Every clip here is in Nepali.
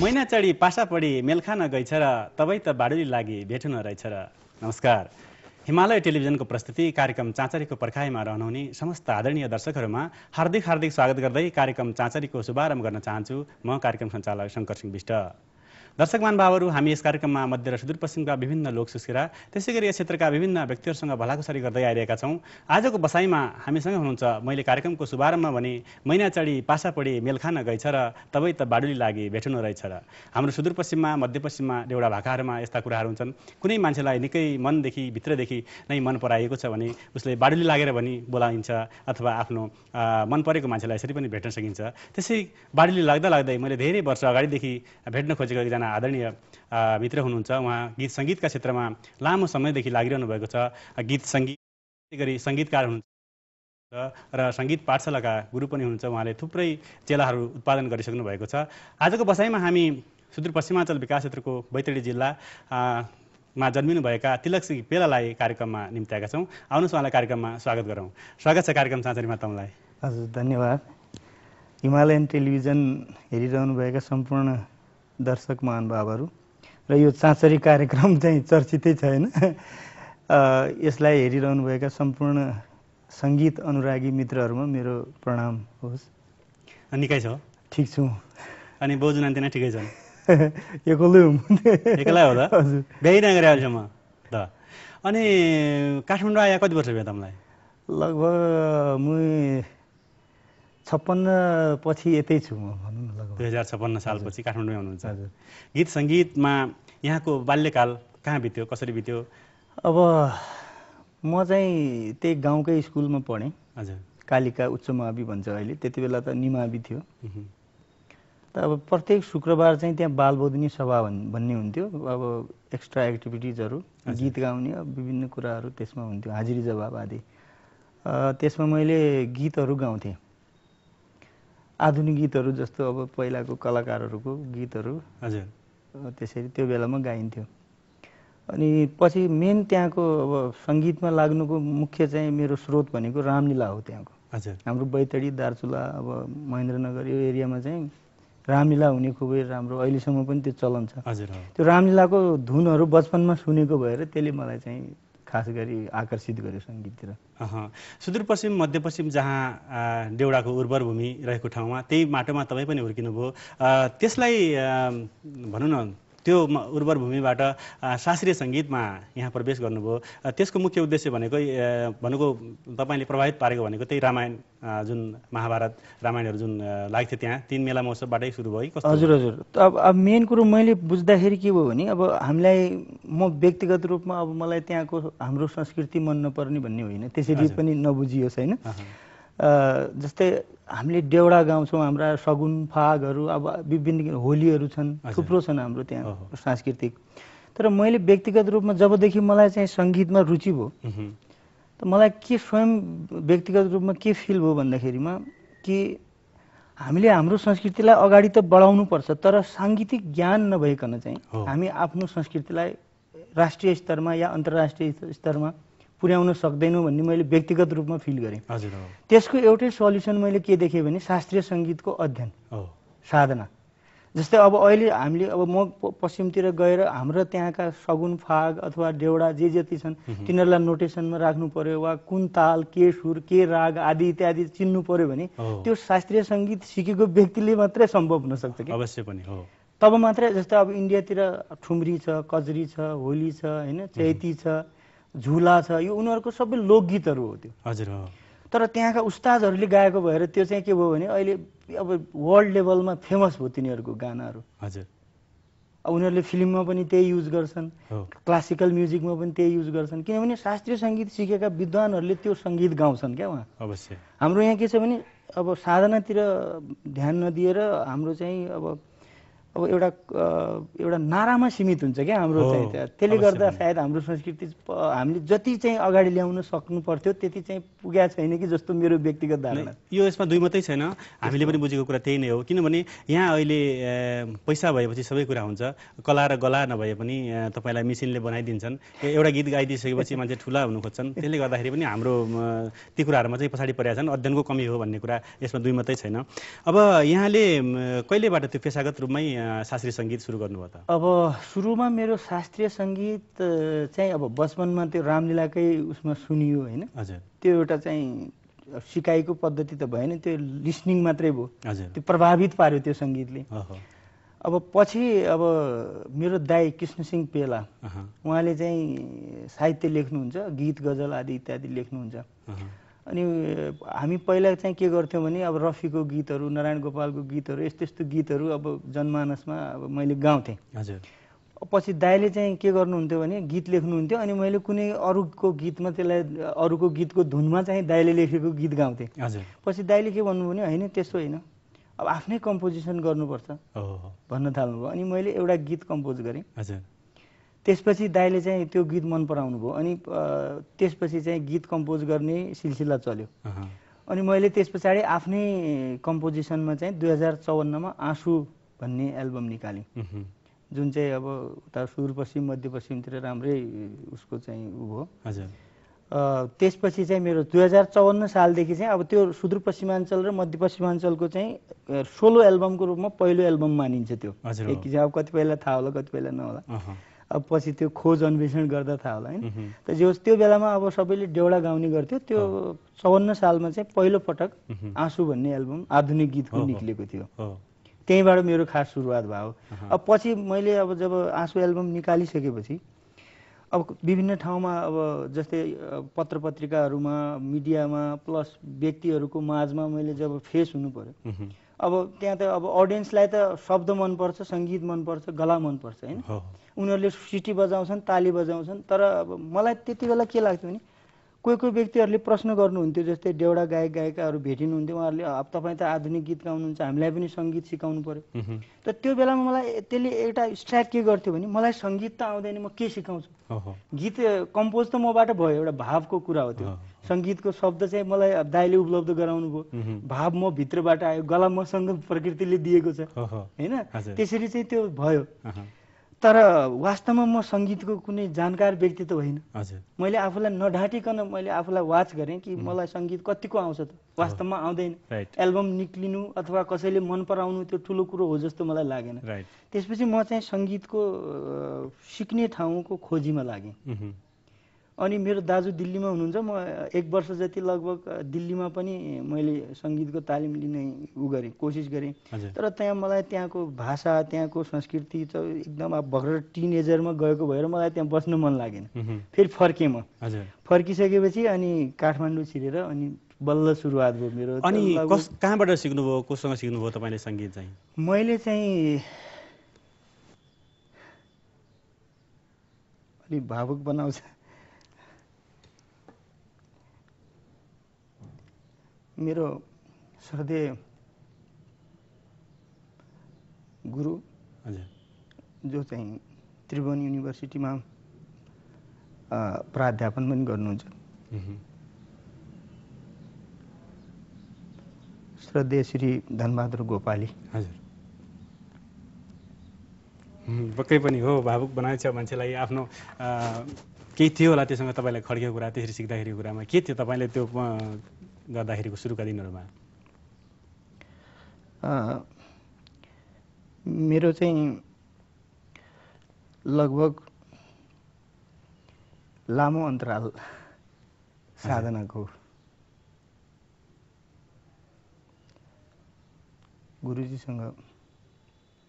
मैना चढी पासा पढी मेल खान गइछ र तबै त बाडुली लागि भेटुन रहेछ र। नमस्कार। हिमालय टेलिभिजनको प्रस्तुति कार्यक्रम चाँचरीको पर्खाइमा रहनुहुने समस्त आदरणीय दर्शकहरूमा हार्दिक स्वागत गर्दै कार्यक्रम चाँचरीको शुभारम्भ गर्न चाहन्छु। म कार्यक्रम सञ्चालक शङ्कर सिंह विष्ट। दर्शक महानुभावहरू, हामी यस कार्यक्रममा मध्य र सुदूरपश्चिमका विभिन्न लोक सुस्केरा त्यसैगरी यस क्षेत्रका विभिन्न व्यक्तिहरूसँग भलाकुसारी गर्दै आइरहेका छौँ। आजको बसाइमा हामीसँग हुनुहुन्छ मैले कार्यक्रमको शुभारम्भमा भने मैना चढी पासा पढी मेल खान गइछ र तबै त बाडुली लागि भेटुन रहेछ र। हाम्रो सुदूरपश्चिममा मध्यपश्चिममा देउडा भाकाहरूमा यस्ता कुराहरू हुन्छन्। कुनै मान्छेलाई निकै मनदेखि भित्रदेखि नै मन पराएको छ भने उसले बाडुली लागेर पनि बोलाइन्छ अथवा आफ्नो मन परेको मान्छेलाई यसरी पनि भेट्न सकिन्छ। त्यसै बाडुली लाग्दै मैले धेरै वर्ष अगाडिदेखि भेट्न खोजेको एकजना आदरणीय मित्र हुनुहुन्छ। उहाँ गीत सङ्गीतका क्षेत्रमा लामो समयदेखि लागिरहनु भएको छ। गीत सङ्गीत गरी सङ्गीतकार हुनुहुन्छ र सङ्गीत पाठशालाका गुरु पनि हुनुहुन्छ। उहाँले थुप्रै चेलाहरू उत्पादन गरिसक्नु भएको छ। आजको बसाइमा हामी सुदूरपश्चिमाञ्चल विकास क्षेत्रको बैतडी जिल्लामा जन्मिनुभएका तिलक सिंह पेलालाई कार्यक्रममा निम्त्याएका छौँ। आउनुहोस् उहाँलाई कार्यक्रममा स्वागत गरौँ। स्वागत छ कार्यक्रम चाँचरीमा तपाईँलाई। हजुर, धन्यवाद। हिमालयन टेलिभिजन हेरिरहनुभएका सम्पूर्ण दर्शक महानुभावहरू र यो चाँचरी कार्यक्रम चाहिँ चर्चितै छैन, यसलाई हेरिरहनुभएका सम्पूर्ण सङ्गीत अनुरागी मित्रहरूमा मेरो प्रणाम होस्। निकै छ? ठिक छु। अनि बोजू नाति नै ठिकै छन्? एक्लै हुँ। एक्लै हो त? हजुर। बिहे नगरे अहिलेसम्म त? अनि काठमाडौँ आए कति वर्ष भयो तपाईँलाई? लगभग म 56 पछि यतै छु म, भनौँ न। लगभग 2056 सालपछि काठमाडौँमै हुनुहुन्छ। हजुर। गीत सङ्गीतमा यहाँको बाल्यकाल कहाँ बित्यो, कसरी बित्यो? अब म चाहिँ त्यही गाउँकै स्कुलमा पढेँ। हजुर। कालिका उच्च मावि भन्छ अहिले, त्यति बेला त निमावि थियो। त अब प्रत्येक शुक्रबार चाहिँ त्यहाँ बालबोधिनी सभा भन्ने हुन्थ्यो। अब एक्स्ट्रा एक्टिभिटिजहरू, गीत गाउने विभिन्न कुराहरू त्यसमा हुन्थ्यो, हाजिरी जवाब आदि। त्यसमा मैले गीतहरू गाउँथेँ, आधुनिक गीतहरू जस्तो अब पहिलाको कलाकारहरूको गीतहरू। हजुर। त्यसरी त्यो बेलामा गाइन्थ्यो। अनि पछि मेन त्यहाँको अब सङ्गीतमा लाग्नुको मुख्य चाहिँ मेरो स्रोत भनेको रामलीला हो त्यहाँको। हजुर। हाम्रो बैतडी, दार्चुला, अब महेन्द्रनगर यो एरियामा चाहिँ रामलीला हुने खुबै राम्रो, अहिलेसम्म पनि त्यो चलन छ। हजुर। त्यो रामलीलाको धुनहरू बचपनमा सुनेको भएर त्यसले मलाई चाहिँ खास गरी आकर्षित गर्यो सङ्गीततिर। सुदूरपश्चिम मध्यपश्चिम जहाँ देउडाको उर्वर भूमि रहेको ठाउँमा त्यही माटोमा तपाईँ पनि हुर्किनुभयो। त्यसलाई भनौँ न, त्यो उर्वर भूमिबाट शास्त्रीय सङ्गीतमा यहाँ प्रवेश गर्नुभयो। त्यसको मुख्य उद्देश्य भनेको तपाईँले प्रभावित पारेको भनेको त्यही रामायण, जुन महाभारत रामायणहरू जुन लाग्थ्यो त्यहाँ, 3 मेला महोत्सवबाटै सुरु भयो कस्तो? हजुर हजुर। अब मेन कुरो मैले बुझ्दाखेरि के भयो भने अब हामीलाई, म व्यक्तिगत रूपमा अब मलाई त्यहाँको हाम्रो संस्कृति मन नपर्ने भन्ने होइन, त्यसरी पनि नबुझियोस् होइन। जस्तै हामीले देउडा गाउँछौँ, हाम्रा सगुन फागहरू, अब विभिन्न होलीहरू छन्, थुप्रो छन् हाम्रो त्यहाँ सांस्कृतिक। तर मैले व्यक्तिगत रूपमा जबदेखि मलाई चाहिँ सङ्गीतमा रुचि भयो, त मलाई के स्वयं व्यक्तिगत रूपमा के फिल भयो भन्दाखेरिमा कि हामीले हाम्रो संस्कृतिलाई अगाडि त बढाउनुपर्छ, तर साङ्गीतिक ज्ञान नभइकन चाहिँ हामी आफ्नो संस्कृतिलाई राष्ट्रिय स्तरमा या अन्तर्राष्ट्रिय स्तरमा पुर्याउन सक्दैनौँ भन्ने मैले व्यक्तिगत रूपमा फिल गरेँ। हजुर। त्यसको एउटै सल्युसन मैले के देखेँ भने शास्त्रीय सङ्गीतको अध्ययन, साधना। जस्तै अब अहिले हामीले, अब म पश्चिमतिर गएर हाम्रो त्यहाँका सगुन फाग अथवा देउडा जे जति छन् तिनीहरूलाई नोटेसनमा राख्नु पर्यो, वा कुन ताल, के सुर, के राग आदि इत्यादि चिन्नु पर्यो भने त्यो शास्त्रीय सङ्गीत सिकेको व्यक्तिले मात्रै सम्भव हुन सक्छ कि? अवश्य पनि हो। तब मात्रै, जस्तै अब इन्डियातिर ठुम्री छ, कजरी छ, होली छ होइन, चैती छ, झुला छ, यो उनीहरूको सबै लोकगीतहरू हो त्यो। हजुर। तर त्यहाँका उस्तादहरूले गाएको भएर त्यो चाहिँ के भयो भने अहिले अब वर्ल्ड लेभलमा फेमस भयो तिनीहरूको गानाहरू। हजुर। उनीहरूले फिल्ममा पनि त्यही युज गर्छन्, क्लासिकल म्युजिकमा पनि त्यही युज गर्छन्, किनभने शास्त्रीय सङ्गीत सिकेका विद्वानहरूले त्यो सङ्गीत गाउँछन् क्या उहाँ। अवश्य। हाम्रो यहाँ के छ भने अब साधनातिर ध्यान नदिएर हाम्रो चाहिँ अब एउटा नारामा सीमित हुन्छ क्या हाम्रो चाहिँ, त्यसले गर्दा सायद हाम्रो संस्कृति हामीले जति चाहिँ अगाडि ल्याउन सक्नु पर्थ्यो त्यति चाहिँ पुगेको छैन कि जस्तो मेरो व्यक्तिगत धारणा। यो यसमा दुई मात्रै छैन, हामीले पनि बुझेको कुरा त्यही नै हो। किनभने यहाँ अहिले पैसा भएपछि सबै कुरा हुन्छ। कला र गला नभए पनि तपाईँलाई मेसिनले बनाइदिन्छन्। एउटा गीत गाइदिइसकेपछि मान्छे ठुला हुनु खोज्छन्, त्यसले गर्दाखेरि पनि हाम्रो ती कुराहरूमा चाहिँ पछाडि परेका छन्। अध्ययनको कमी हो भन्ने कुरा यसमा दुई मात्रै छैन। अब यहाँले कहिलेबाट त्यो पेसागत रूपमै शास्त्रीय सङ्गीत सुरु गर्नुभयो त? अब सुरुमा मेरो शास्त्रीय सङ्गीत चाहिँ अब बचपनमा त्यो रामलीलाकै उसमा सुनियो होइन। हजुर। त्यो एउटा चाहिँ सिकाइको पद्धति त भएन, त्यो लिसनिङ मात्रै भयो। हजुर। त्यो प्रभावित पार्यो त्यो सङ्गीतले। अब पछि अब मेरो दाइ कृष्णसिंह पेला उहाँले चाहिँ साहित्य लेख्नुहुन्छ, गीत गजल आदि इत्यादि लेख्नुहुन्छ। अनि हामी पहिला चाहिँ के गर्थ्यौँ भने अब रफीको गीतहरू, नारायण गोपालको गीतहरू, यस्तो यस्तो गीतहरू अब जनमानसमा अब मैले गाउँथेँ। हजुर। पछि दाइले चाहिँ के गर्नुहुन्थ्यो भने गीत लेख्नुहुन्थ्यो, अनि मैले कुनै अरूको गीतमा त्यसलाई अरूको गीतको धुनमा चाहिँ दाइले लेखेको गीत गाउँथेँ। हजुर। पछि दाइले के भन्नु भने होइन त्यस्तो होइन, अब आफ्नै कम्पोजिसन गर्नुपर्छ भन्न थाल्नुभयो। अनि मैले एउटा गीत कम्पोज गरेँ। हजुर। त्यसपछि दाइले चाहिँ त्यो गीत मन पराउनु भयो। अनि त्यसपछि चाहिँ गीत कम्पोज गर्ने सिलसिला चल्यो। अनि मैले त्यस पछाडि आफ्नै कम्पोजिसनमा चाहिँ 2054मा आँसु भन्ने एल्बम निकालेँ, जुन चाहिँ अब उता सुदूरपश्चिम मध्यपश्चिमतिर राम्रै उसको चाहिँ उ भयो। हजुर। त्यसपछि चाहिँ मेरो 2054 सालदेखि चाहिँ अब त्यो सुदूरपश्चिमाञ्चल र मध्यपश्चिमाञ्चलको चाहिँ सोलो एल्बमको रूपमा पहिलो एल्बम मानिन्छ त्यो। एक किसिम अब कतिपयलाई थाहा होला कतिपयलाई नहोला, अब पछि त्यो खोज अन्वेषण गर्दा थाहा होला होइन। त जे होस् त्यो बेलामा अब सबैले देउडा गाउने गर्थ्यो। त्यो 54 सालमा चाहिँ पहिलो पटक आँसु भन्ने एल्बम आधुनिक गीतको निक्लेको थियो। त्यहीँबाट मेरो खास सुरुवात भयो। अब पछि मैले अब जब आँसु एल्बम निकालिसकेपछि अब विभिन्न ठाउँमा अब जस्तै पत्र पत्रिकाहरूमा, मिडियामा, प्लस व्यक्तिहरूको माझमा मैले जब फेस हुनु पर्यो, अब त्यहाँ त अब अडियन्सलाई त शब्द मनपर्छ, सङ्गीत मनपर्छ, गला मनपर्छ होइन। उनीहरूले सिटी बजाउँछन्, ताली बजाउँछन्, तर अब मलाई त्यति बेला के लाग्थ्यो भने कोही कोही व्यक्तिहरूले प्रश्न गर्नुहुन्थ्यो, जस्तै देउडा गायक गायिकाहरू भेटिनुहुन्थ्यो, उहाँहरूले अब तपाईँ त आधुनिक गीत गाउनुहुन्छ, हामीलाई पनि सङ्गीत सिकाउनु पर्यो। त त्यो बेलामा मलाई त्यसले एउटा स्ट्राइक के गर्थ्यो भने मलाई सङ्गीत त आउँदैन, म के सिकाउँछु। गीत कम्पोज त मबाट भयो, एउटा भावको कुरा हो त्यो। सङ्गीतको शब्द चाहिँ मलाई दाइले उपलब्ध गराउनु भयो, भाव म भित्रबाट आयो, गला मसँग प्रकृतिले दिएको छ होइन, त्यसरी चाहिँ त्यो भयो। तर वास्तवमा म सङ्गीतको कुनै जानकार व्यक्ति त होइन। मैले आफूलाई नढाँटिकन मैले आफूलाई वाच गरेँ कि मलाई सङ्गीत कतिको आउँछ त, वास्तवमा आउँदैन। एल्बम निक्लिनु अथवा कसैले मन पराउनु त्यो ठुलो कुरो हो जस्तो मलाई लागेन। त्यसपछि म चाहिँ सङ्गीतको सिक्ने ठाउँको खोजीमा लागेँ। अनि मेरो दाजु दिल्लीमा हुनुहुन्छ, म 1 वर्ष जति लगभग दिल्लीमा पनि मैले सङ्गीतको तालिम लिने उ गरेँ, कोसिस गरेँ। तर त्यहाँ मलाई त्यहाँको भाषा, त्यहाँको संस्कृति एकदम अब भर्खर टिनेजरमा गएको भएर मलाई त्यहाँ बस्न मन लागेन। फेरि फर्केँ म। फर्किसकेपछि अनि काठमाडौँ छिरेर अनि बल्ल सुरुवात भयो मेरो। अनि कहाँबाट सिक्नुभयो, कोसँग सिक्नुभयो तपाईँले सङ्गीत चाहिँ? मैले चाहिँ अलि भावुक बनाउँछ, मेरो श्रद्धेय गुरु जो चाहिँ त्रिभुवन युनिभर्सिटीमा प्राध्यापन पनि गर्नुहुन्छ, श्रद्धेय श्री धनबहादुर गोपाली। पक्कै पनि हो, भावुक बनाएछ मान्छेलाई। आफ्नो केही थियो होला त्योसँग तपाईँलाई खड्केको कुरा, त्यसरी सिक्दाखेरिको कुरामा के थियो तपाईँले त्यो गर्दाखेरिको सुरुका दिनहरूमा? मेरो चाहिँ लगभग लामो अन्तराल साधनाको गुरुजीसँग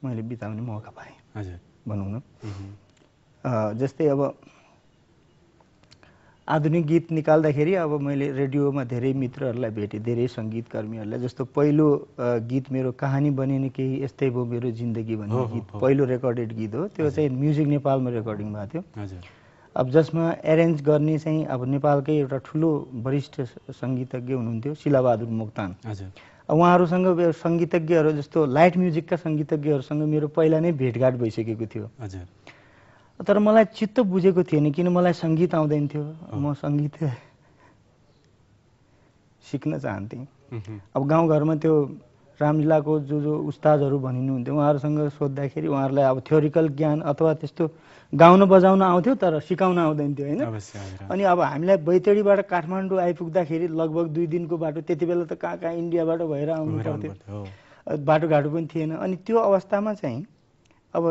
मैले बिताउने मौका पाएँ भनौँ न। जस्तै अब आधुनिक गीत निकाल्दाखेरि अब मैले रेडियोमा धेरै मित्रहरूलाई भेटेँ, धेरै सङ्गीतकर्मीहरूलाई। जस्तो पहिलो गीत मेरो कहानी बनिने केही यस्तै भयो मेरो जिन्दगी भन्ने गीत पहिलो रेकर्डेड गीत हो। त्यो चाहिँ म्युजिक नेपालमा रेकर्डिङ भएको थियो। अब जसमा एरेन्ज गर्ने चाहिँ अब नेपालकै एउटा ठुलो वरिष्ठ सङ्गीतज्ञ हुनुहुन्थ्यो शिलाबहादुर मोक्तान। उहाँहरूसँग सङ्गीतज्ञहरू जस्तो लाइट म्युजिकका सङ्गीतज्ञहरूसँग मेरो पहिला नै भेटघाट भइसकेको थियो। तर मलाई चित्त बुझेको थिएन, किन मलाई सङ्गीत आउँदैन थियो। म सङ्गीत सिक्न चाहन्थेँ। अब गाउँघरमा त्यो रामलीलाको जो उस्तादहरू भनिनुहुन्थ्यो, उहाँहरूसँग सोद्धाखेरि उहाँहरूलाई अब थ्योरिकल ज्ञान अथवा त्यस्तो गाउन बजाउन आउँथ्यो तर सिकाउन आउँदैन थियो होइन। अनि अब हामीलाई बैतडीबाट काठमाडौँ आइपुग्दाखेरि लगभग 2 दिनको बाटो, त्यति बेला त कहाँ कहाँ इन्डियाबाट भएर आउनु पर्थ्यो, बाटोघाटो पनि थिएन। अनि त्यो अवस्थामा चाहिँ अब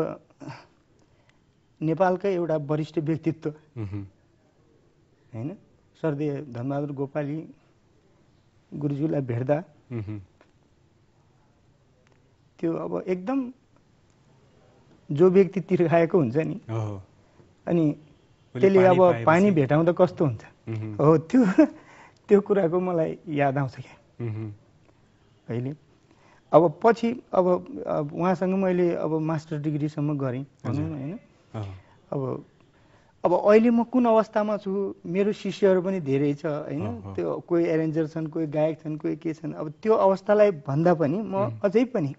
नेपालकै एउटा वरिष्ठ व्यक्तित्व होइन स्वर्गीय धनबहादुर गोपाली गुरुज्यूलाई भेट्दा त्यो अब एकदम जो व्यक्ति तिर्खाएको हुन्छ नि अनि त्यसले अब पानी भेटाउँदा कस्तो हुन्छ हो त्यो कुराको मलाई याद आउँछ क्या अहिले। अब पछि अब उहाँसँग मैले अब मास्टर डिग्रीसम्म गरेँ भनौँ न होइन। अब अहिले म कुन अवस्थामा छु, मेरो शिष्यहरू पनि धेरै छ होइन, त्यो कोही एरेन्जर छन्, कोही गायक छन्, कोही के छन्। अब त्यो अवस्थालाई भन्दा पनि म अझै पनि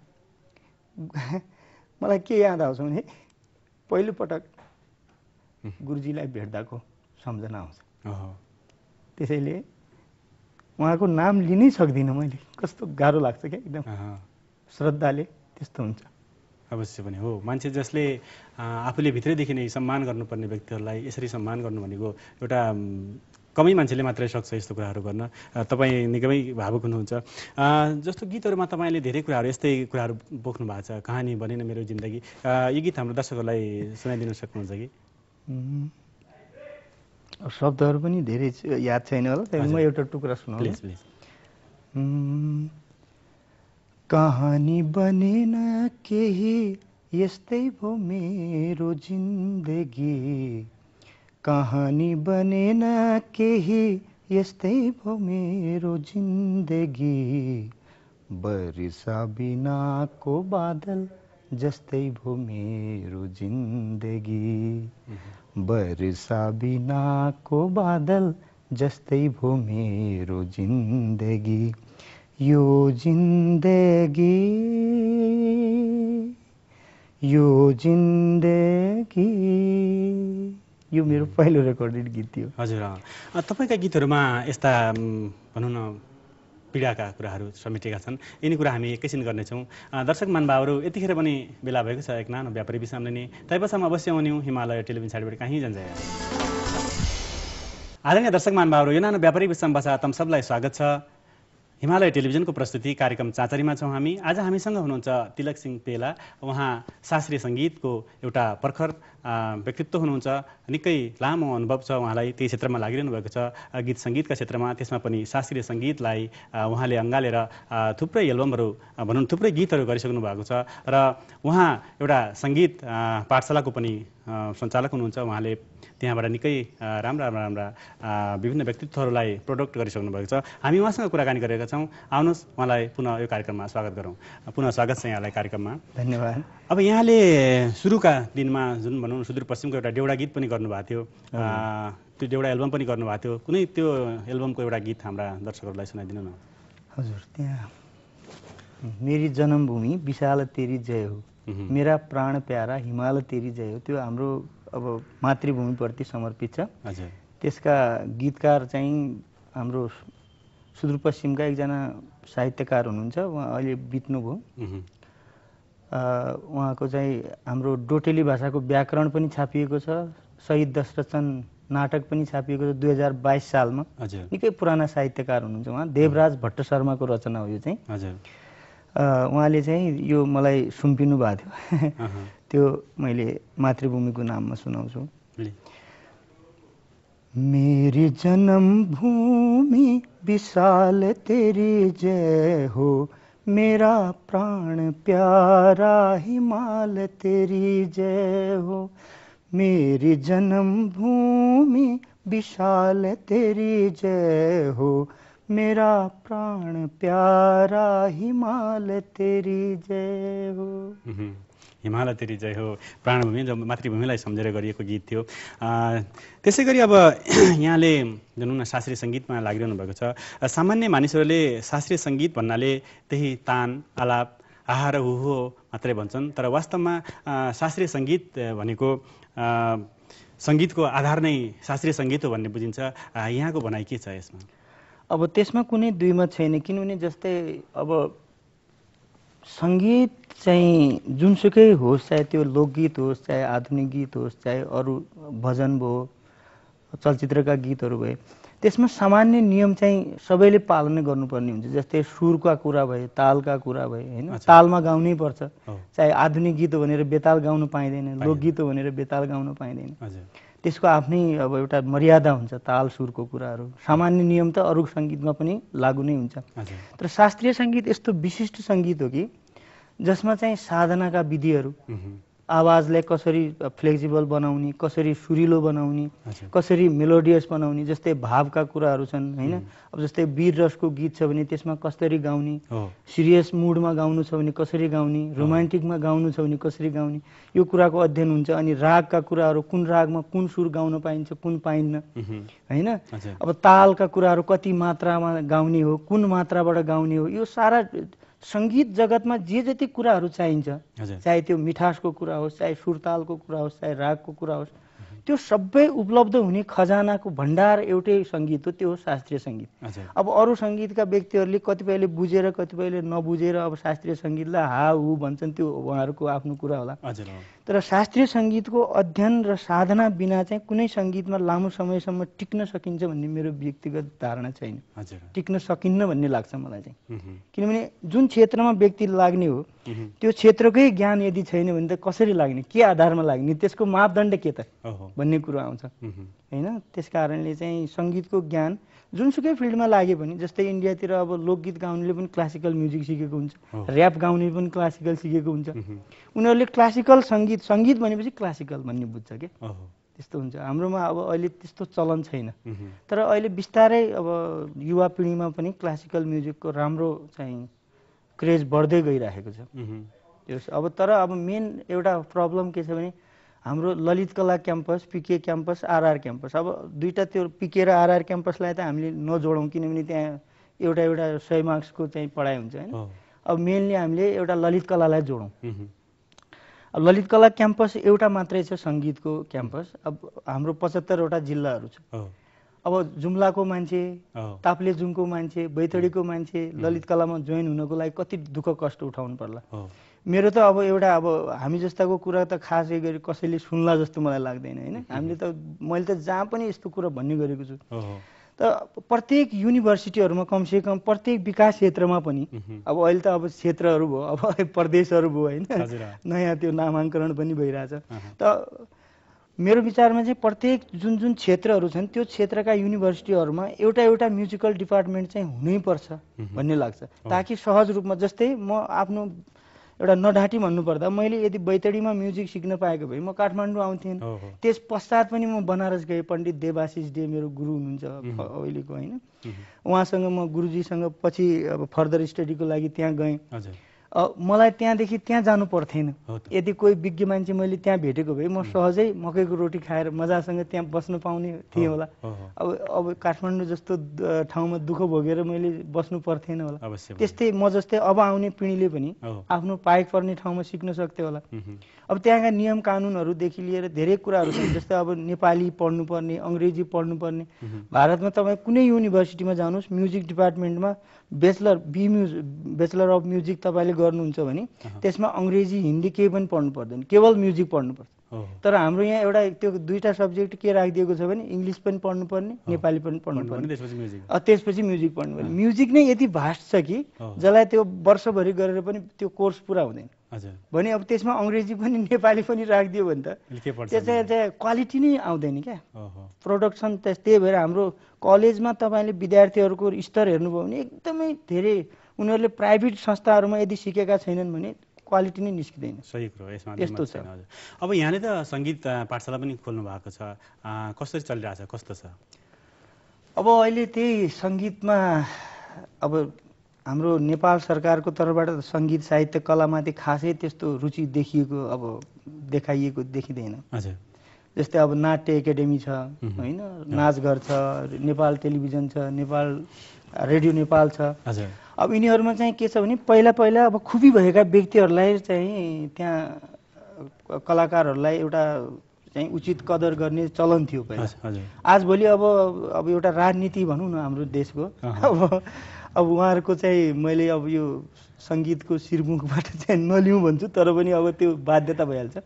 मलाई के याद आउँछ भने पहिलोपटक गुरुजीलाई भेट्दाको सम्झना आउँछ। त्यसैले उहाँको नाम लिनै सक्दिनँ मैले, कस्तो गाह्रो लाग्छ क्या एकदम श्रद्धाले त्यस्तो हुन्छ। अवश्य पनि हो, मान्छे जसले आफूले भित्रैदेखि नै सम्मान गर्नुपर्ने व्यक्तिहरूलाई यसरी सम्मान गर्नु भनेको एउटा कमै मान्छेले मात्रै सक्छ यस्तो कुराहरू गर्न। तपाईँ निकै भावुक हुनुहुन्छ। जस्तो गीतहरूमा तपाईँले धेरै कुराहरू यस्तै कुराहरू बोक्नु भएको छ, कहानी बनेन मेरो जिन्दगी। यो गीत हाम्रो दर्शकहरूलाई सुनाइदिन सक्नुहुन्छ कि? शब्दहरू पनि धेरै याद छैन होला, म एउटा टुक्रा सुनाउँछु। कहानी बनेन केही यस्तै भो मेरो जिन्दगी, कहानी बनेन केही यस्तै भो मेरो जिन्दगी, बरिसा बिनाको बादल जस्तै भो मेरो जिन्दगी, बरिसा बिनाको बादल जस्तै भो मेरो जिन्दगी, यो जिन्दगी यो मेरो पहिलो रेकर्डेड गीत थियो। हजुर, तपाईँका गीतहरूमा यस्ता भनौँ न पीडाका कुराहरू समेटेका छन्। यिनी कुरा हामी एकैछिन गर्नेछौँ। दर्शक महानुभावहरू यतिखेर पनि बेला भएको छ एक नानो व्यापारी विश्राम लिने। तैपछाम अवश्य आउन्यौँ हिमालय टेलिभिजन साइडबाट कहीँ जान्छ। आदरणीय दर्शक महानुभावहरू, यो नानो व्यापारी विश्राम पश्चात तम सबलाई स्वागत छ। हिमालय टेलिभिजनको प्रस्तुति कार्यक्रम चाँचरीमा छौँ हामी। आज हामीसँग हुनुहुन्छ तिलक सिंह पेला। उहाँ शास्त्रीय सङ्गीतको एउटा प्रखर व्यक्तित्व हुनुहुन्छ। निकै लामो अनुभव छ उहाँलाई, त्यही क्षेत्रमा लागिरहनु भएको छ, गीत सङ्गीतका क्षेत्रमा। त्यसमा पनि शास्त्रीय सङ्गीतलाई उहाँले अँगालेर थुप्रै एल्बमहरू भनौँ थुप्रै गीतहरू गरिसक्नु भएको छ। र उहाँ एउटा सङ्गीत पाठशालाको पनि सञ्चालक हुनुहुन्छ। उहाँले त्यहाँबाट निकै राम्रा विभिन्न व्यक्तित्वहरूलाई प्रोडक्ट गरिसक्नु भएको छ। हामी उहाँसँग कुराकानी गरेका छौँ। आउनुहोस् उहाँलाई पुनः यो कार्यक्रममा स्वागत गरौँ। पुनः स्वागत छ यहाँलाई कार्यक्रममा। धन्यवाद। अब यहाँले सुरुका दिनमा जुन भनौँ सुदूरपश्चिमको एउटा देउडा गीत पनि गर्नुभएको थियो, त्यो देउडा एल्बम पनि गर्नुभएको थियो। कुनै त्यो एल्बमको एउटा गीत हाम्रा दर्शकहरूलाई सुनाइदिनु न। हजुर, त्यहाँ मेरी जन्मभूमि विशाल तेरी जय हो, मेरा प्राण प्यारा हिमाल तेरी जय हो, त्यो हाम्रो अब मातृभूमिप्रति समर्पित छ। हजुर, त्यसका गीतकार चाहिँ हाम्रो सुदूरपश्चिमका एकजना साहित्यकार हुनुहुन्छ, उहाँ अहिले बित्नुभयो। उहाँको चाहिँ हाम्रो डोटेली भाषाको व्याकरण पनि छापिएको छ, शहीद दशरथन नाटक पनि छापिएको छ 2022 सालमा। निकै पुराना साहित्यकार हुनुहुन्छ उहाँ, देवराज भट्ट शर्माको रचना हो यो चाहिँ। उहाँले चाहिँ यो मलाई सुम्पिनु भएको थियो, त्यो मैले मातृभूमिको नाममा सुनाउँछु। मेरी जन्मभूमि विशाल तेरी जय हो, मेरा प्राण प्यारा हिमाल तेरी जय हो, मेरी जन्मभूमि विशाल तेरी जय हो, मेरा प्राण प्यारा हिमाल तेरी जय हो। हिमाल तेरी जय हो, प्राणभूमि जो मातृभूमिलाई सम्झेर गरिएको गीत थियो। त्यसै गरी अब यहाँले भनौँ न शास्त्रीय सङ्गीतमा लागिरहनु भएको छ। सामान्य मानिसहरूले शास्त्रीय सङ्गीत भन्नाले त्यही तान आलाप आहा र हुहो मात्रै भन्छन्, तर वास्तवमा शास्त्रीय सङ्गीत भनेको सङ्गीतको आधार नै शास्त्रीय सङ्गीत हो भन्ने बुझिन्छ। यहाँको भनाइ के छ यसमा? अब त्यसमा कुनै दुईमत छैन, किनभने जस्तै अब सङ्गीत चाहिँ जुनसुकै होस्, चाहे त्यो लोकगीत होस्, चाहे आधुनिक गीत होस्, चाहे अरू भजन भयो, चलचित्रका गीतहरू भए, त्यसमा सामान्य नियम चाहिँ सबैले पालना गर्नुपर्ने हुन्छ। जस्तै सुरका कुरा भए, तालका कुरा भए, होइन, तालमा गाउनै पर्छ। चाहे आधुनिक गीत हो भनेर बेताल गाउन पाइँदैन, लोकगीत हो भनेर बेताल गाउन पाइँदैन। त्यसको आफ्नै अब एउटा मर्यादा हुन्छ। ताल सुरको कुराहरू सामान्य नियम त अरू सङ्गीतमा पनि लागू नै हुन्छ। तर शास्त्रीय सङ्गीत यस्तो विशिष्ट सङ्गीत हो कि जसमा चाहिँ साधनाका विधिहरू, आवाजलाई कसरी फ्लेक्सिबल बनाउने, कसरी सुरिलो बनाउने, कसरी मेलोडियस बनाउने, जस्तै भावका कुराहरू छन्, होइन। अब जस्तै वीर रसको गीत छ भने त्यसमा कसरी गाउने, सिरियस मुडमा गाउनु छ भने कसरी गाउने, रोमान्टिकमा गाउनु छ भने कसरी गाउने, यो कुराको अध्ययन हुन्छ। अनि रागका कुराहरू, कुन रागमा कुन सुर गाउन पाइन्छ, कुन पाइन्न, होइन। अब तालका कुराहरू, कति मात्रामा गाउने हो, कुन मात्राबाट गाउने हो, यो सारा सङ्गीत जगतमा जे जति कुराहरू चाहिन्छ, चाहे त्यो मिठासको कुरा होस्, चाहे सुरतालको कुरा होस्, चाहे रागको कुरा होस्, त्यो सबै उपलब्ध हुने खजानाको भण्डार एउटै सङ्गीत हो, त्यो हो शास्त्रीय सङ्गीत। अब अरू सङ्गीतका व्यक्तिहरूले कतिपयले बुझेर कतिपयले नबुझेर अब शास्त्रीय सङ्गीतलाई हा हु भन्छन्, त्यो उहाँहरूको आफ्नो कुरा होला। तर शास्त्रीय सङ्गीतको अध्ययन र साधना बिना चाहिँ कुनै सङ्गीतमा लामो समयसम्म टिक्न सकिन्छ भन्ने मेरो व्यक्तिगत धारणा छैन। टिक्न सकिन्न भन्ने लाग्छ मलाई चाहिँ। किनभने जुन क्षेत्रमा व्यक्ति लाग्ने हो त्यो क्षेत्रकै ज्ञान यदि छैन भने त कसरी लाग्ने, के आधारमा लाग्ने, त्यसको मापदण्ड के त भन्ने कुरो आउँछ, होइन। त्यस कारणले चाहिँ सङ्गीतको ज्ञान जुनसुकै फिल्डमा लाग्यो भने, जस्तै इन्डियातिर अब लोकगीत गाउनेले पनि क्लासिकल म्युजिक सिकेको हुन्छ, ऱ्याप गाउने पनि क्लासिकल सिकेको हुन्छ। उनीहरूले क्लासिकल सङ्गीत, सङ्गीत भनेपछि क्लासिकल भन्ने बुझ्छ के, त्यस्तो हुन्छ। हाम्रोमा अब अहिले त्यस्तो चलन छैन। तर अहिले बिस्तारै अब युवा पिँढीमा पनि क्लासिकल म्युजिकको राम्रो चाहिँ क्रेज बढ्दै गइरहेको छ। त्यो अब तर अब मेन एउटा प्रब्लम के छ भने हाम्रो ललित कला campus, PK campus, RR campus, अब दुईवटा त्यो पिके र आरआर क्याम्पसलाई त हामीले नजोडौँ, किनभने त्यहाँ एउटा 100 मार्क्सको चाहिँ पढाइ हुन्छ, होइन। अब मेनली हामीले एउटा ललित कलालाई जोडौँ। अब ललित कला क्याम्पस एउटा मात्रै छ सङ्गीतको क्याम्पस। अब हाम्रो 75वटा जिल्लाहरू छ। अब जुम्लाको मान्छे, ताप्लेजुङको मान्छे, बैतडीको मान्छे ललित कलामा जोइन हुनको लागि कति दुःख कष्ट उठाउनु पर्ला। मेरो त अब एउटा अब हामी जस्ताको कुरा त खासै गरी कसैले सुन्ला जस्तो मलाई लाग्दैन, होइन। हामीले त मैले त जहाँ पनि यस्तो कुरा भन्ने गरेको छु। त प्रत्येक युनिभर्सिटीहरूमा कमसेकम प्रत्येक विकास क्षेत्रमा पनि अब अहिले त अब क्षेत्रहरू भयो, अब प्रदेशहरू भयो, होइन, नयाँ त्यो नामाङ्करण पनि भइरहेछ। त मेरो विचारमा चाहिँ प्रत्येक जुन जुन क्षेत्रहरू छन् त्यो क्षेत्रका युनिभर्सिटीहरूमा एउटा म्युजिकल डिपार्टमेन्ट चाहिँ हुनैपर्छ भन्ने लाग्छ, ताकि सहज रूपमा, जस्तै म आफ्नो एउटा नढाँटी भन्नुपर्दा मैले यदि बैतडीमा म्युजिक सिक्न पाएको भए म काठमाडौँ आउँथेँ। त्यस पश्चात पनि म बनारस गएँ। पण्डित देवाशिष डे मेरो गुरु हुनुहुन्छ अहिलेको, होइन। उहाँसँग म गुरुजीसँग पछि अब फर्दर स्टडीको लागि त्यहाँ गएँ। मलाई त्यहाँदेखि त्यहाँ जानु पर्थेन। यदि कोही विज्ञ मान्छे मैले त्यहाँ भेटेको भए म सहजै मकैको रोटी खाएर मजासँग त्यहाँ बस्न पाउने थिएँ होला। अब काठमाडौँ जस्तो ठाउँमा दुःख भोगेर मैले बस्नु पर्थेन होला। त्यस्तै म जस्तै अब आउने पिँढीले पनि आफ्नो पाइक पर्ने ठाउँमा सिक्न सक्थ्यो होला। अब त्यहाँका नियम कानुनहरूदेखि लिएर धेरै कुराहरू छन्। जस्तै अब नेपाली पढ्नुपर्ने, अङ्ग्रेजी पढ्नुपर्ने। भारतमा तपाईँ कुनै युनिभर्सिटीमा जानुहोस्, म्युजिक डिपार्टमेन्टमा ब्याचलर अफ म्युजिक तपाईँले गर्नुहुन्छ भने त्यसमा अङ्ग्रेजी हिन्दी केही पनि पढ्नु पर्दैन, केवल म्युजिक पढ्नुपर्छ। तर हाम्रो यहाँ एउटा त्यो दुईवटा सब्जेक्ट के राखिदिएको छ भने इङ्ग्लिस पनि पढ्नुपर्ने, नेपाली पनि पढ्नुपर्ने, त्यसपछि म्युजिक पढ्नुपर्ने। म्युजिक नै यति भास्ट छ कि जसलाई त्यो वर्षभरि गरेर पनि त्यो कोर्स पुरा हुँदैन भने अब त्यसमा अङ्ग्रेजी पनि नेपाली पनि राखिदियो भने त त्यो चाहिँ क्वालिटी नै आउँदैन क्या, प्रोडक्सन। त्यही भएर हाम्रो कलेजमा तपाईँले विद्यार्थीहरूको स्तर हेर्नुभयो भने एकदमै धेरै उनीहरूले प्राइभेट संस्थाहरूमा यदि सिकेका छैनन् भने क्वालिटी नै निस्किँदैन। सही कुरो, यसमा यस्तो छ। अब यहाँले त सङ्गीत पाठशाला पनि खोल्नु भएको छ, कसरी चलिरहेछ, कस्तो छ? अब अहिले त्यही सङ्गीतमा अब हाम्रो नेपाल सरकारको तर्फबाट सङ्गीत साहित्य कलामाथि खासै त्यस्तो रुचि देखाइएको देखिँदैन। जस्तै अब नाट्य एकाडेमी छ, होइन, नाचघर छ, नेपाल टेलिभिजन छ, नेपाल रेडियो नेपाल छ। अब यिनीहरूमा चाहिँ के छ भने पहिला अब खुबी भएका व्यक्तिहरूलाई चाहिँ त्यहाँ कलाकारहरूलाई एउटा चाहिँ उचित कदर गर्ने चलन थियो पहिला। आजभोलि अब एउटा राजनीति भनौँ न हाम्रो देशको, अब उहाँहरूको चाहिँ मैले अब यो सङ्गीतको शिरमुखबाट चाहिँ नलिउँ भन्छु, तर पनि अब त्यो बाध्यता भइहाल्छ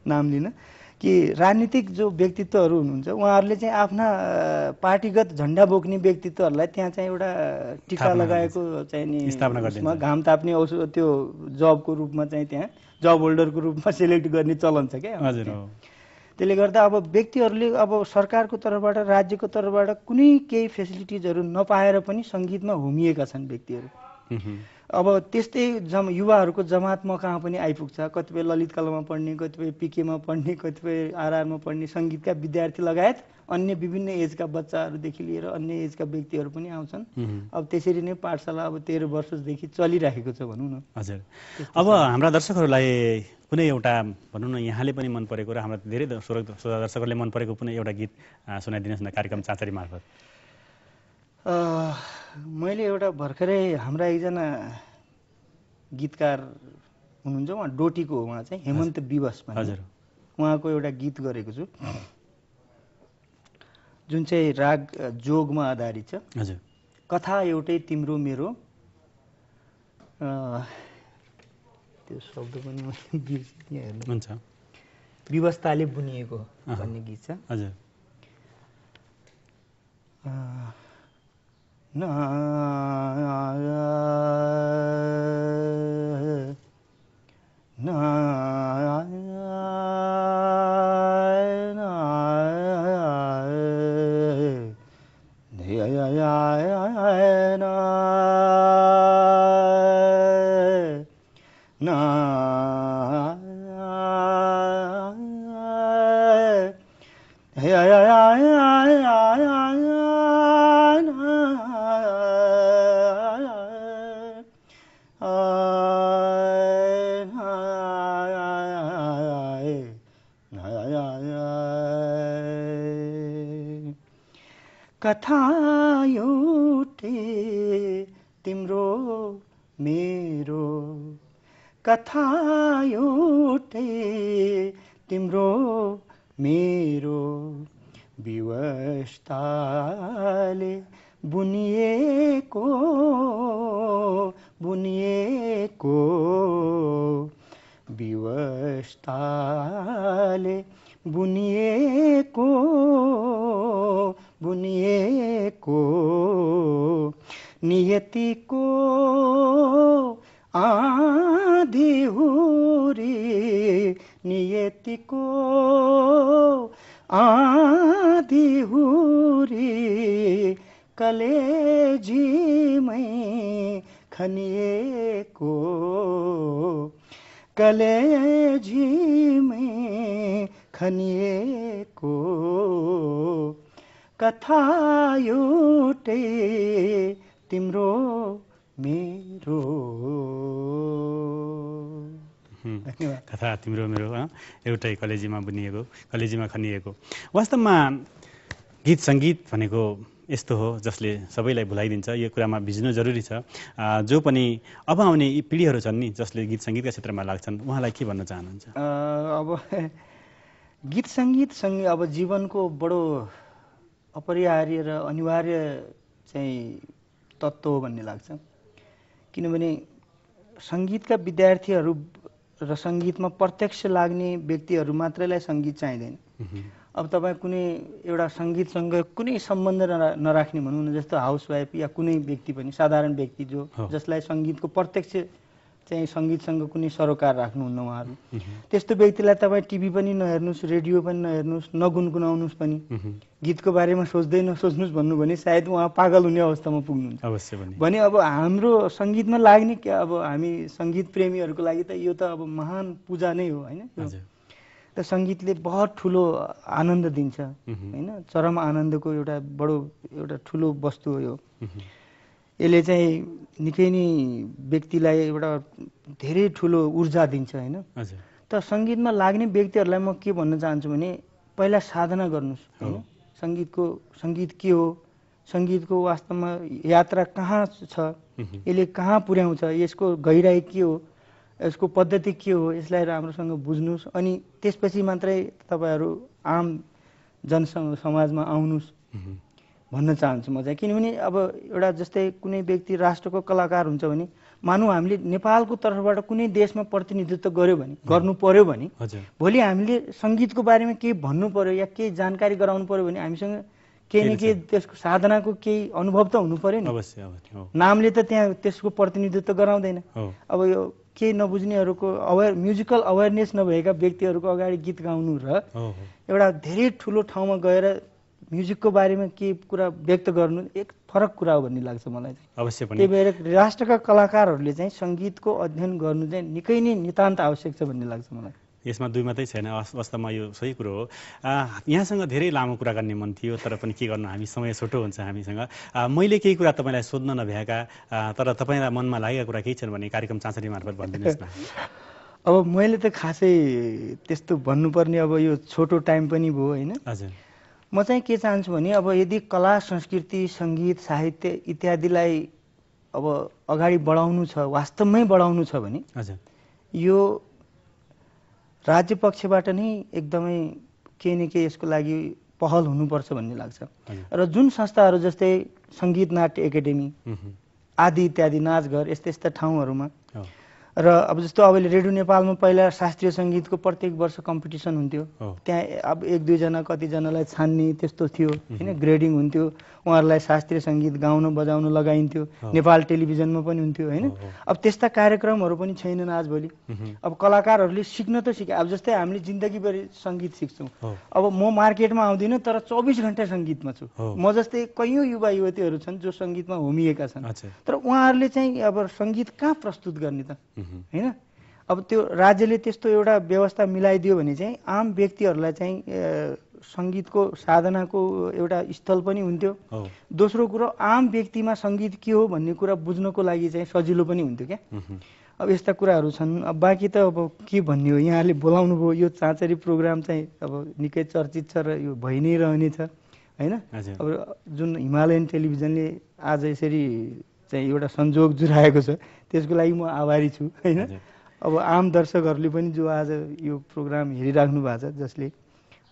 नाम लिन। कि राजनीतिक जो व्यक्तित्वहरू हुनुहुन्छ उहाँहरूले चाहिँ आफ्ना पार्टीगत झन्डा बोक्ने व्यक्तित्वहरूलाई त्यहाँ चाहिँ एउटा टिका लगाएको चाहिँ नि उसमा घाम ताप्ने औषध त्यो जबको रूपमा चाहिँ त्यहाँ जब होल्डरको रूपमा सेलेक्ट गर्ने चलन छ क्या। हजुर। त्यसले गर्दा अब व्यक्तिहरूले अब सरकारको तर्फबाट राज्यको तर्फबाट कुनै केही फेसिलिटिजहरू नपाएर पनि सङ्गीतमा होमिएका छन् व्यक्तिहरू। अब त्यस्तै युवाहरूको जमात म कहाँ पनि आइपुग्छ, कतिपय ललित कलामा पढ्ने, कतिपय पिकेमा पढ्ने, कतिपय आरआरमा पढ्ने सङ्गीतका विद्यार्थी लगायत अन्य विभिन्न एजका बच्चाहरूदेखि लिएर अन्य एजका व्यक्तिहरू पनि आउँछन्। अब त्यसरी नै पाठशाला अब 13 वर्षदेखि चलिरहेको छ भनौँ न। हजुर। अब हाम्रा दर्शकहरूलाई कुनै एउटा भनौँ न यहाँले पनि मन परेको र हाम्रा धेरै दर्शकहरूले मन परेको कुनै एउटा गीत सुनाइदिनुहोस् न कार्यक्रम चाँचरी मार्फत। मैले एउटा भर्खरै हाम्रा एकजना गीतकार हुनुहुन्छ, उहाँ डोटीको हो, उहाँ चाहिँ हेमन्त विवश भन्ने। हजुर। उहाँको एउटा गीत गरेको छु जुन चाहिँ राग जोगमा आधारित छ। हजुर। कथा एउटै तिम्रो मेरो, त्यो शब्द पनि हेर्नु हुन्छ, विवस्थाले बुनिएको भन्ने गीत छ। हजुर। कथा एउटै तिम्रो मेरो, कथा एउटै तिम्रो मेरो, विवस्थाले बुनिएको बुनिएको, विवस्थाले बुनिएको बुनिएको, नियतिको आँधीहुरी, नियतिको आँधीहुरी, कलेजीमै खनिएको, कलेजीमै खनिएको, कथा एउटै तिम्रो मेरो। कथा तिम्रो मेरो एउटै कलेजीमा बुनिएको, कलेजीमा खनिएको। वास्तवमा गीत सङ्गीत भनेको यस्तो हो जसले सबैलाई भुलाइदिन्छ। यो कुरामा भिज्नु जरुरी छ। जो पनि अब आउने यी पिँढीहरू छन् नि जसले गीत सङ्गीतका क्षेत्रमा लाग्छन्, उहाँलाई के भन्न चाहनुहुन्छ? अब गीत सङ्गीतसँगै अब जीवनको बडो अपरिहार्य र अनिवार्य चाहिँ तत्त्व हो भन्ने लाग्छ। किनभने सङ्गीतका विद्यार्थीहरू र सङ्गीतमा प्रत्यक्ष लाग्ने व्यक्तिहरू मात्रैलाई सङ्गीत चाहिँदैन। अब तपाईँ कुनै एउटा सङ्गीतसँग कुनै सम्बन्ध नराख्ने भनौँ न, जस्तो हाउसवाइफ या कुनै व्यक्ति पनि साधारण व्यक्ति जसलाई सङ्गीतको प्रत्यक्ष चाहिँ सङ्गीतसँग कुनै सरोकार राख्नुहुन्न उहाँहरू, त्यस्तो व्यक्तिलाई तपाईँ टिभी पनि नहेर्नुहोस्, रेडियो पनि नहेर्नुहोस्, नगुनगुनाउनुहोस् पनि, गीतको बारेमा सोच्दै नसोच्नुहोस् भन्नु भने सायद उहाँ पागल हुने अवस्थामा पुग्नुहुन्छ। अवश्य भने अब हाम्रो सङ्गीतमा लाग्ने अब हामी सङ्गीत प्रेमीहरूको लागि त यो त अब महान पूजा नै हो होइन। त सङ्गीतले बहुत ठुलो आनन्द दिन्छ होइन, चरम आनन्दको एउटा बडो एउटा ठुलो वस्तु हो यो। यसले चाहिँ निकै नै व्यक्तिलाई एउटा धेरै ठुलो ऊर्जा दिन्छ होइन। त सङ्गीतमा लाग्ने व्यक्तिहरूलाई म के भन्न चाहन्छु भने पहिला साधना गर्नुहोस् होइन। सङ्गीत के हो, सङ्गीतको वास्तवमा यात्रा कहाँ छ, यसले कहाँ पुर्याउँछ, यसको गहिराई के हो, यसको पद्धति के हो, यसलाई राम्रोसँग बुझ्नुहोस्। अनि त्यसपछि मात्रै तपाईँहरू आम जनसमाजमा आउनुहोस्। भन्न चाहन्छु म चाहिँ। किनभने अब एउटा जस्तै कुनै व्यक्ति राष्ट्रको कलाकार हुन्छ भने मानौँ हामीले नेपालको तर्फबाट कुनै देशमा प्रतिनिधित्व गर्नु पर्यो भने भोलि हामीले सङ्गीतको बारेमा केही भन्नु पर्यो या केही जानकारी गराउनु पर्यो भने हामीसँग केही न केही त्यसको साधनाको केही अनुभव त हुनु पर्यो नि। नामले त त्यहाँ त्यसको प्रतिनिधित्व गराउँदैन। अब यो केही नबुझ्नेहरूको म्युजिकल अवेरनेस नभएका व्यक्तिहरूको अगाडि गीत गाउनु र एउटा धेरै ठुलो ठाउँमा गएर म्युजिकको बारेमा के कुरा व्यक्त गर्नु एक फरक कुरा हो भन्ने लाग्छ मलाई चाहिँ। अवश्य पनि त्यही भएर राष्ट्रका कलाकारहरूले चाहिँ सङ्गीतको अध्ययन गर्नु चाहिँ निकै नै नितान्त आवश्यक छ भन्ने लाग्छ मलाई। यसमा दुई मात्रै छैन, वास्तवमा यो सही कुरो हो। यहाँसँग धेरै लामो कुरा गर्ने मन थियो, तर पनि के गर्नु, हामी समय छोटो हुन्छ हामीसँग। मैले केही कुरा तपाईँलाई सोध्न नभ्याएका तर तपाईँलाई मनमा लागेका कुरा केही छन् भने कार्यक्रम चाँचरी मार्फत भनिदिनुहोस् न। अब मैले त खासै त्यस्तो भन्नुपर्ने अब यो छोटो टाइम पनि भयो होइन। हजुर, म चाहिँ के चाहन्छु भने अब यदि कला संस्कृति सङ्गीत साहित्य इत्यादिलाई अब अगाडि बढाउनु छ, वास्तवमै बढाउनु छ भने हजुर यो राज्य पक्षबाट नै एकदमै केही न केही यसको लागि पहल हुनुपर्छ भन्ने लाग्छ। र जुन संस्थाहरू जस्तै सङ्गीत नाट्य एकाडेमी आदि इत्यादि नाचघर यस्ता यस्ता ठाउँहरूमा र अब जस्तो अहिले रेडियो नेपालमा पहिला शास्त्रीय सङ्गीतको प्रत्येक वर्ष कम्पिटिसन हुन्थ्यो। त्यहाँ अब एक दुईजना कतिजनालाई छान्ने त्यस्तो थियो होइन, ग्रेडिङ हुन्थ्यो, उहाँहरूलाई शास्त्रीय सङ्गीत गाउन बजाउन लगाइन्थ्यो। नेपाल टेलिभिजनमा पनि हुन्थ्यो होइन। अब त्यस्ता कार्यक्रमहरू पनि छैनन् आजभोलि। अब कलाकारहरूले सिक्न त सिके, अब जस्तै हामीले जिन्दगीभरि सङ्गीत सिक्छौँ। अब म मार्केटमा आउँदिनँ तर 24 घन्टा सङ्गीतमा छु। म जस्तै कैयौँ युवा युवतीहरू छन् जो सङ्गीतमा होमिएका छन्, तर उहाँहरूले चाहिँ अब सङ्गीत कहाँ प्रस्तुत गर्ने त होइन। अब त्यो राज्यले त्यस्तो एउटा व्यवस्था मिलाइदियो भने चाहिँ आम व्यक्तिहरूलाई चाहिँ सङ्गीतको साधनाको एउटा स्थल पनि हुन्थ्यो। दोस्रो कुरो आम व्यक्तिमा सङ्गीत के हो भन्ने कुरा बुझ्नको लागि चाहिँ सजिलो पनि हुन्थ्यो क्या। अब यस्ता कुराहरू छन्। अब बाँकी त अब के भन्ने हो, यहाँले बोलाउनु भयो, यो चाँचरी प्रोग्राम चाहिँ अब निकै चर्चित छ र यो भइ नै रहनेछ होइन। अब जुन हिमालयन टेलिभिजनले आज यसरी चाहिँ एउटा संयोग जुराएको छ त्यसको लागि म आभारी छु होइन। अब आम दर्शकहरूले पनि जो आज यो प्रोग्राम हेरिराख्नु भएको छ, जसले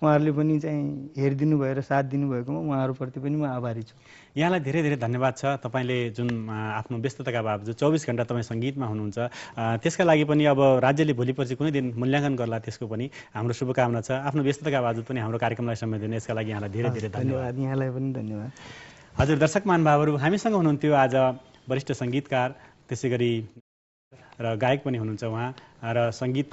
उहाँहरूले पनि चाहिँ हेरिदिनु भयो र साथ दिनुभएकोमा उहाँहरूप्रति पनि म आभारी छु। यहाँलाई धेरै धेरै धन्यवाद छ। तपाईँले जुन आफ्नो व्यस्तताका बावजुद 24 घन्टा तपाईँ सङ्गीतमा हुनुहुन्छ, त्यसका लागि पनि अब राज्यले भोलिपछि कुनै दिन मूल्याङ्कन गर्ला त्यसको पनि हाम्रो शुभकामना छ। आफ्नो व्यस्तताका बावजुद पनि हाम्रो कार्यक्रमलाई समय दिनु यसका लागि यहाँलाई धेरै धेरै धन्यवाद। यहाँलाई पनि धन्यवाद। हजुर दर्शक महानुभावहरू, हामीसँग हुनुहुन्थ्यो आज वरिष्ठ सङ्गीतकार, त्यसै गरी र गायक पनि हुनुहुन्छ उहाँ, र सङ्गीत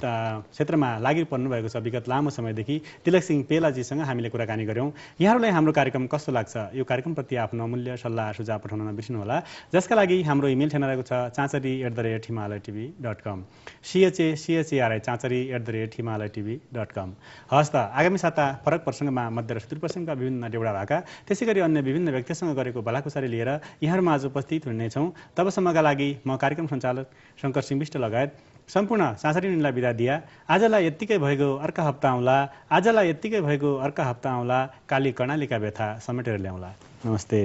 क्षेत्रमा लागिपर्नु भएको छ विगत लामो समयदेखि तिलक सिंह पेलाजीसँग हामीले कुराकानी गऱ्यौँ। यहाँहरूलाई हाम्रो कार्यक्रम कस्तो लाग्छ, यो कार्यक्रमप्रति आफ्नो अमूल्य सल्लाह सुझाव पठाउन नबिर्सनुहोला, जसका लागि हाम्रो इमेल ठेगाना रहेको छ chaachari@himalayatv.com, CHACHARI chaachari@himalayatv.com। हस् त, आगामी साता फरक प्रसङ्गमा मध्य र सुदूरपश्चिमका विभिन्न डेउडा भाका त्यसै गरी अन्य विभिन्न व्यक्तिसँग गरेको भलाकुसारी लिएर यहाँहरूमा आज उपस्थित हुनेछौँ। तबसम्मका लागि म कार्यक्रम सञ्चालक शङ्कर सिंह विष्ट लगायत सम्पूर्ण चाँचरी नुनलाई बिदा दिया। आजलाई यत्तिकै भएको अर्का हप्ता आउँला, आजलाई यत्तिकै भएको अर्का हप्ता आउँला, काली कर्णालीका व्यथा समेटेर ल्याउँला। नमस्ते।